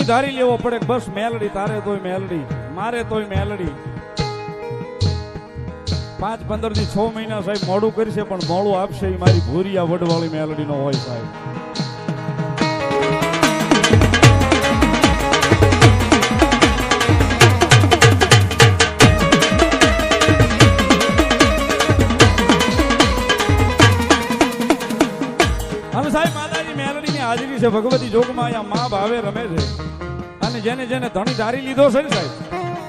ધણી ધારી લેવો પડે બસ મેલડી તારે તોય મેલડી મારે તોય મેલડી 5-15 થી 6 મહિના સાહેબ મોડું કરશે પણ મોડું આપશે એ મારી ભૂરિયા વડવાળી મેલડી નો હોય સાહેબ અને સાહેબ માતાજી મેલડીની હાજરી છે ભગવતી જોગમાં અહીંયા માં ભાવે રમે છે અને જેને જેને ધણી ધારી લીધો છે ને સાહેબ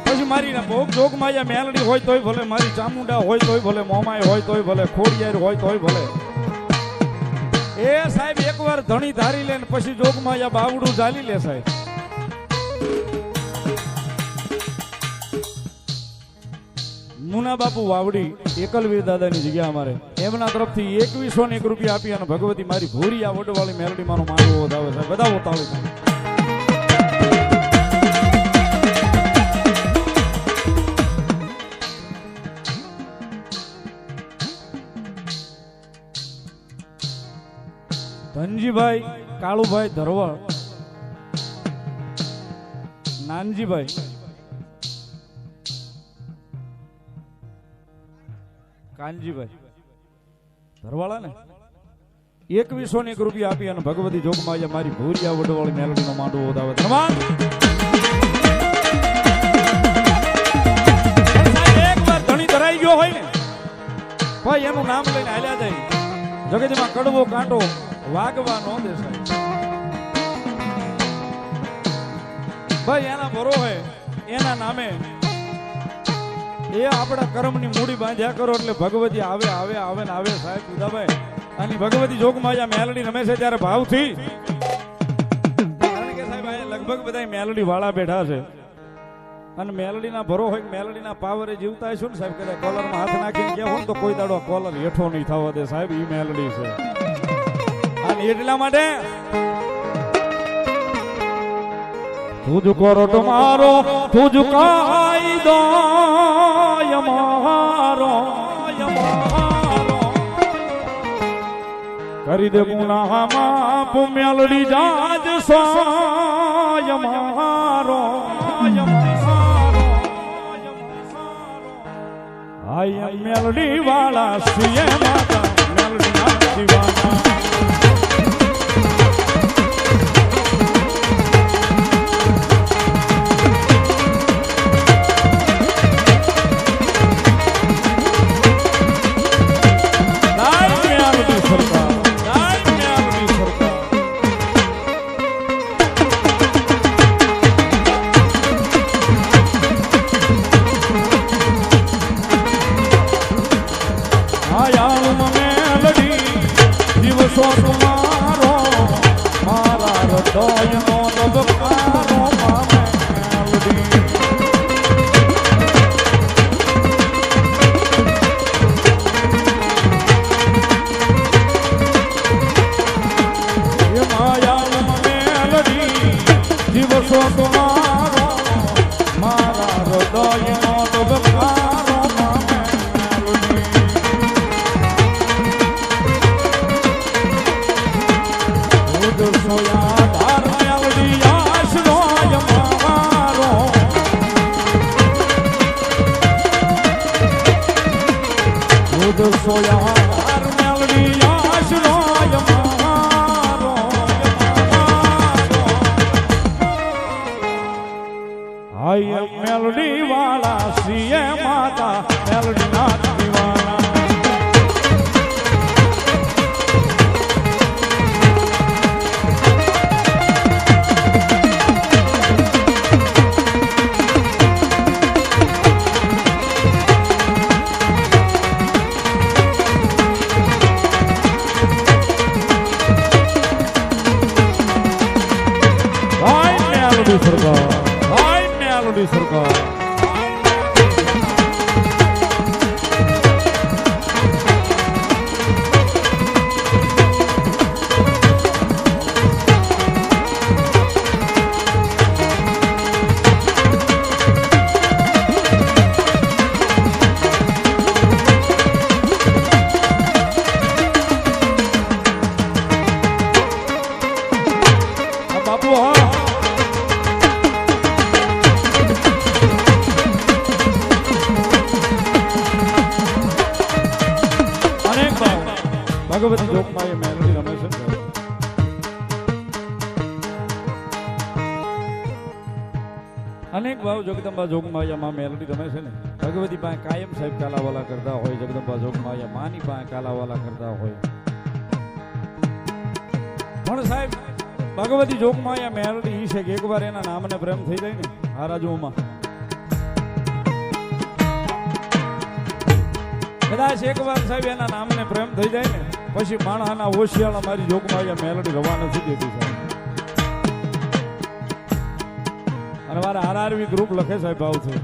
પછી મારી ભોગ જોગમાં અહીંયા મેલડી હોય તોય ભલે મારી ચામુંડા હોય તોય ભલે મોમાય હોય તોય ભલે ખોડિયાર હોય તોય ભલે એ સાહેબ એકવાર ધણી ધારી લે ને પછી જોગમાં અહીંયા બાવડું ચાલી લે સાહેબ મુના બાપુ વાવડી એકલવીર દાદાની જગ્યા અમારે એમના તરફથી 2101 રૂપિયા આપી અને ભગવતી મારી ભૂરિયા વડવાળી મેલડી મારો માંડવો વધાવે છે બધા તાળી ધનજીભાઈ કાળુભાઈ ધરવળ નાનજીભાઈ કાનજીભાઈ ધરવાળા ને 2101 રૂપિયા આપી અને ભગવતી જોગમાં મારી ભૂરિયા વડવાળી મેલડીનો માંડવો વધાવે એકવાર ધણી ધરાઈ ગયો હોય ને ભાઈ એનું નામ લઈને હાલ્યા જાય જગતમાં કડવો કાંટો વાગવા નો દે સાહેબ ભાઈ એના ભરો હોય એના નામે એ આપણા કર્મની મૂડી બાંધ્યા કરો એટલે ભગવતી આવે આવે આવે ને આવે સાહેબ ઉદાભાઈ અને ભગવતી જોગમાં મેલડી રમે છે ત્યારે ભાવથી કારણ કે સાહેબ અહીંયા લગભગ બધા મેલડી વાળા બેઠા છે અને મેલડીના ભરો હોય મેલડીના પાવરે જીવતા હશું ને સાહેબ કદાચ કોલરમાં હાથ નાખીને ગયા હોય તો કોઈ દાડો કોલર હેઠો નહીં થવા દે સાહેબ ઈ મેલડી છે અને એટલા માટે તુજ કોરોટ મારો તુજ કાયદો યમારો કરી દે ગુનાહ માફ મેલડી જાજ સોય મારો આય મેલડી વાળા સિયે માતા મેલડી ના દીવાના મેલડી વાળા શ્રીએ માતા મેલડી ના દીવાના સરકાર બાપુ હા ભગવતી જોગમાં એ મેલડી રમે છે. અનેક ભાવ જગદંબા જોગમાયા માં મેલડી રમે છે ને. ભગવતી પાસે કાયમ સાહેબ કાલાવાલા કરતા હોય, જગદંબા જોગમાયા માની પાસે કાલાવાલા કરતા હોય. પણ સાહેબ ભગવતી જોગમાયા મેલડી ઈ છે કે એકવાર એના નામને પ્રેમ થઈ જાય ને હારાજુમાં, કદાચ એકવાર સાહેબ એના નામને પ્રેમ થઈ જાય ને પછી માણસના ઓશિયાળા મારી જોગમાયા મેલડી રવા નથી દેતી સાહેબ. અને મારા આરઆરવી ગ્રુપ લખે સાહેબ ભાવથી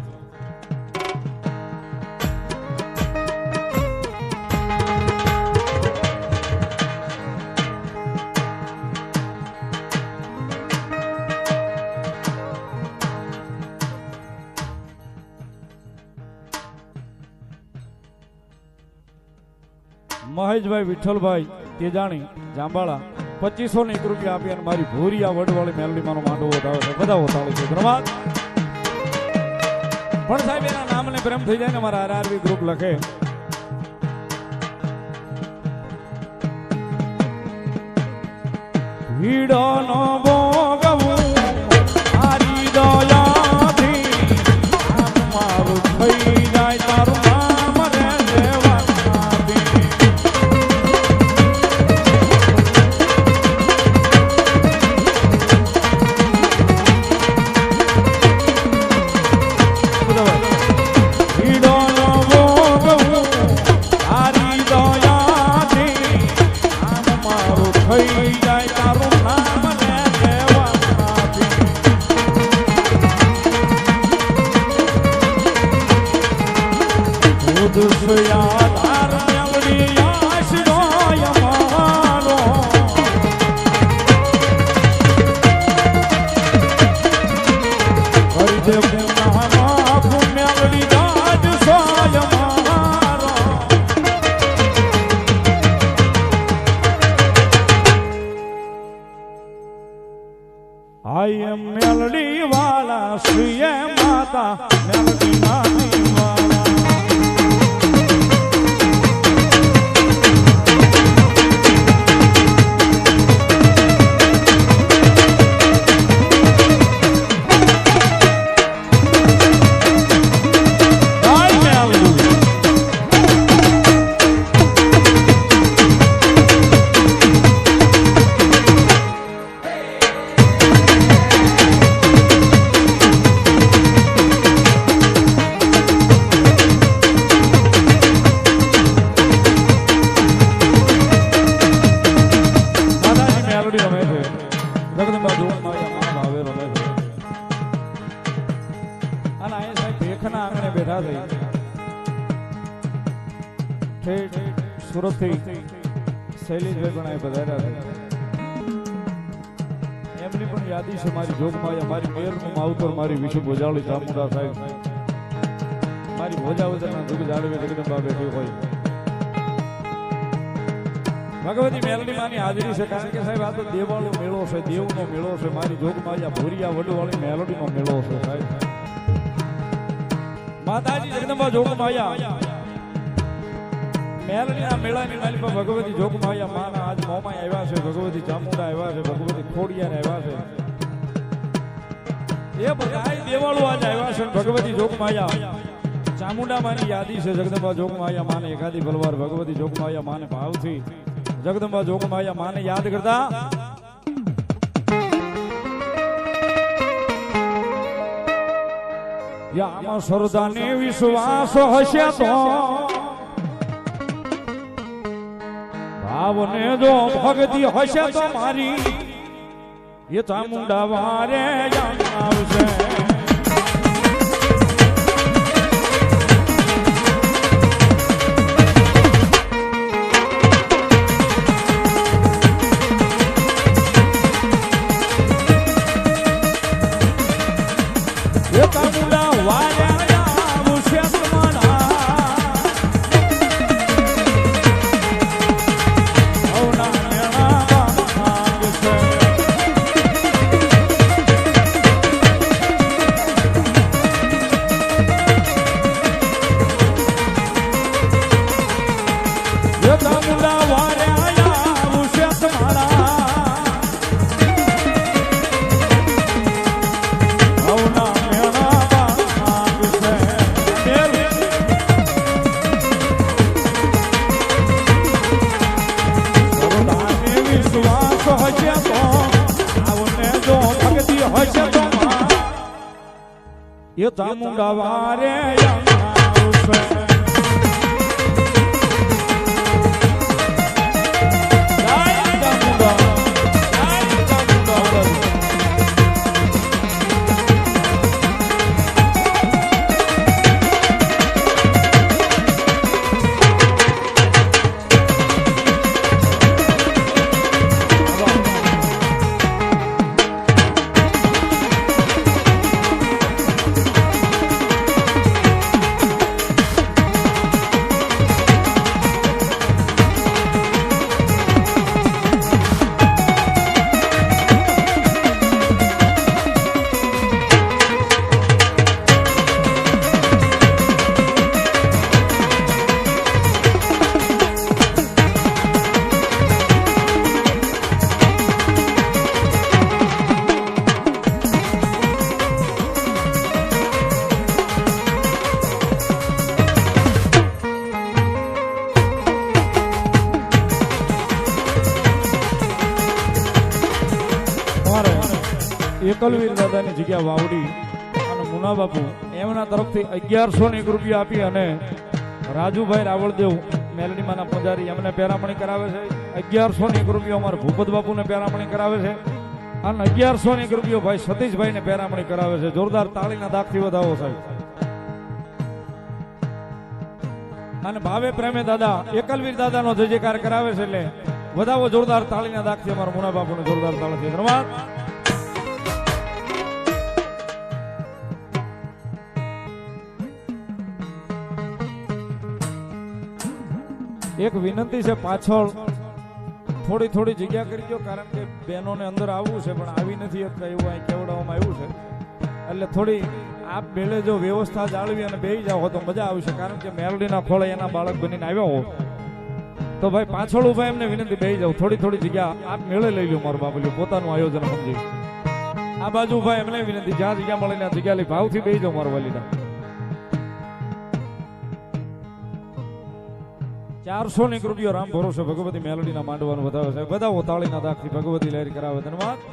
મહેશભાઈ વિઠ્ઠલભાઈ તેજાણી જાંબાળા 2500 રૂપિયા આપી અને મારી ભૂરિયા વડવાળી મેલડી માનો માંડવો વધાવે છે. બધા હોતાળી છે ધન્યવાદ. પણ સાહેબ એના નામને પ્રેમ થઈ જાય ને મારા આરઆરવી ગ્રુપ લખે ભીડો નો ભોગવું આરી દયાથી મારું થઈ જાય તારું નામ રે દેવાથી. ભીડો નો ભોગવું આરી દયાથી મારું થઈ જાય તારું નામ રે દેવાથી. દુસયા તાર મેલડી આશરો યમારો કરી દે પુનામાં મેલડી દાજ સોયમારો. આઈ એમ મેલડી વાલા શ્રીએ માતા મેલડી નાની વાલા. જગદંબા જોગમાયા માં ભાવે રમે છે. અને અહીંયા સાહેબ ભેખના આંગણે બેઠા થઈ સુરત થી શૈલેષભાઈ પણ અહીં પધાર્યા છે. એમની પણ યાદી છે મારી જોગમાયા, મારી મેરનું માવતર, મારી વિશે ભોજાળી ચામુંડા સાહેબ, મારી ભોજાવદરના દુઃખ જાળવે જગદંબા બેઠી હોય. ભગવતી મેલડી માની હાજરી છે કારણ કે સાહેબ આ તો દેવાળો મેળો છે, દેવનો મેળો છે. મારી જોગમાયા ભૂરિયા વડવાળી મેલડીનો મેળો છે સાહેબ. માતાજી જગદંબા જોગમાયા મેલડીના મેળાની માલી પર ભગવતી જોગમાયા માના આજ મોમાં આવ્યા છે, ભગવતી ચામુંડા આવ્યા છે, ભગવતી ખોડિયાર આવ્યા છે. એ બધા દેવાળો આજ આવ્યા છે. ભગવતી જોગમાયા ચામુંડા માની યાદી છે. જગદંબા જોગમાયા માને એકાદી બલવાર ભગવતી જોગમાયા માને ભાવથી જગદંબા જોગમાયા માને યાદ કરતા આમાં શ્રદ્ધાને વિશ્વાસ હશે તો ભાવને જો ભક્તિ હશે તો મારી એ ચામુંડા વારે આવશે. ચામુંડા વારે એ ચામુંડા વારે આવશે એકલવીર દાદાની જગ્યા વાવડી અને મુના બાપુ એમના તરફથી 1101 રૂપિયા આપી અને રાજુભાઈ રાવળદેવ મેલડીમાના પૂજારી એમને પેરામણી કરાવે છે 1101 રૂપિયા અમારા ભૂપત બાપુને પેરામણી કરાવે છે અને 1101 રૂપિયા ભાઈ સતીશભાઈને પેરામણી કરાવે છે. જોરદાર તાળીના દાખથી વધાવો સાહેબ. અને ભાવે પ્રેમે દાદા એકલવીર દાદાનો જય જયકાર કરાવે છે એટલે વધાવો જોરદાર તાળીના દાખથી અમારા મુના બાપુને જોરદાર તાળીથી ધન્યવાદ. એક વિનંતી છે, પાછળ થોડી થોડી જગ્યા કરી દો કારણ કે બહેનોને અંદર આવવું છે પણ આવી નથી એટલે એવું અહીં કેવડાવવામાં આવ્યું છે એટલે થોડી આપ બેલે જો વ્યવસ્થા જાળવી અને બેસી જાઓ તો મજા આવશે કારણ કે મેલડીના ખોળે એના બાળક બનીને આવ્યા હો તો ભાઈ પાછળ ઉભા એમને વિનંતી બેસી જાઓ. થોડી થોડી જગ્યા આપ મેળે લઈ લો મારું બાબલ્યું પોતાનું આયોજન સમજી. આ બાજુ ઉભા એમને વિનંતી જ્યાં જગ્યા મળે ત્યાં જગ્યા લઈ ભાવથી બેસી જાઓ મારું વાલીના. 401 રૂપિયા રામ ભરોસે ભગવતી મેલડીના માંડવાનું વધાવે છે. બધા તાળીના દાખથી ભગવતી લહેર કરાવે. ધન્યવાદ.